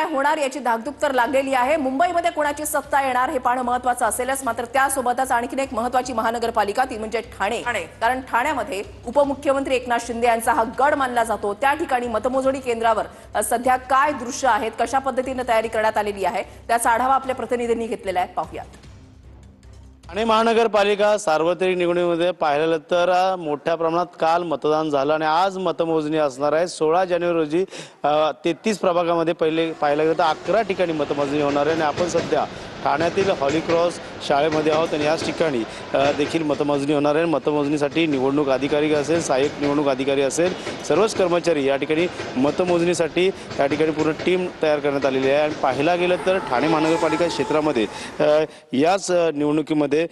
होणार याची धाकधूक तर लागलेली आहे। मुंबईमध्ये कोणाची सत्ता येणार हे पाहणं महत्त्वाचं असेलच, मात्र त्यासोबतच आणखीन एक महत्त्वाची महानगरपालिका ती म्हणजे ठाणे। कारण ठाण्यामध्ये उपमुख्यमंत्री एकनाथ शिंदे यांचा हा गड मानला जातो। त्या ठिकाणी मतमोजणी केंद्रावर सध्या काय दृश्य आहेत, कशा पद्धतीने तयारी करण्यात आलेली आहे त्याचा आढावा आपल्या प्रतिनिधींनी घेतलेला आहे, पाहूयात। ठाणे महानगरपालिका सार्वत्रिक निवडणुकीमध्ये पाहिलं तर मोठ्या प्रमाणात काल मतदान झालं आणि आज मतमोजणी असणार आहे। 16 जानेवारी रोजी 33 प्रभागामध्ये पाहिलं गेलं तर 11 ठिकाणी मतमोजणी होणार आहे आणि आपण सध्या ठाण्यातील हॉली क्रॉस शाळेमध्ये आहोत आणि याच ठिकाणी देखील मतमोजणी होणार आहे। मतमोजणीसाठी निवडणूक अधिकारी असेल, सहाय्यक निवडणूक अधिकारी असेल, सर्वच कर्मचारी या ठिकाणी मतमोजणीसाठी या ठिकाणी पूर्ण टीम तयार करण्यात आलेली आहे। आणि पाहायला गेलं तर ठाणे महानगरपालिका क्षेत्रामध्ये याच निवडणुकीमध्ये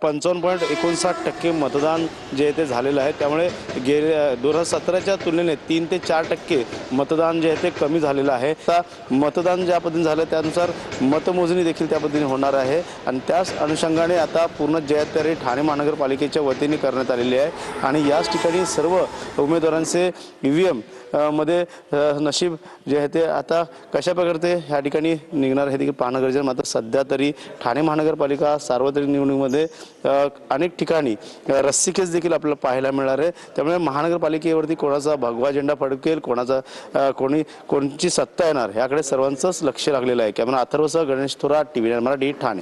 55.59% मतदान जे आहे ते झालेलं आहे। त्यामुळे गेल्या 2017च्या तुलनेने 3 ते 4% मतदान जे आहे ते कमी झालेलं आहे। आता मतदान ज्या पद्धतीने झालं त्यानुसार मतमोजणी देखील त्या पद्धतीने होणार आहे आणि त्याच अनुषंगाने आता पूर्ण जयतयारी ठाणे महानगरपालिकेच्या वतीने करण्यात आलेली आहे आणि याच ठिकाणी सर्व उमेदवारांचे EVM मध्ये नशीब जे आहे ते आता कशा प्रकारे ह्या ठिकाणी निघणार हे देखील पाहणं गरजेचं। मात्र सध्या तरी ठाणे महानगरपालिका सार्वत्रिक निवडणुकीमध्ये अनेक ठिकाणी रस्सीखेच देखील आपल्याला पाहायला मिळणार आहे। त्यामुळे महानगरपालिकेवरती कोणाचा भगवा झेंडा फडकेल, कोणची सत्ता येणार याकडे सर्वांचंच लक्ष लागलेलं आहे। कॅमेरा अथर्वसह गणेश थोरात, TV9 मराठी, ठाणे।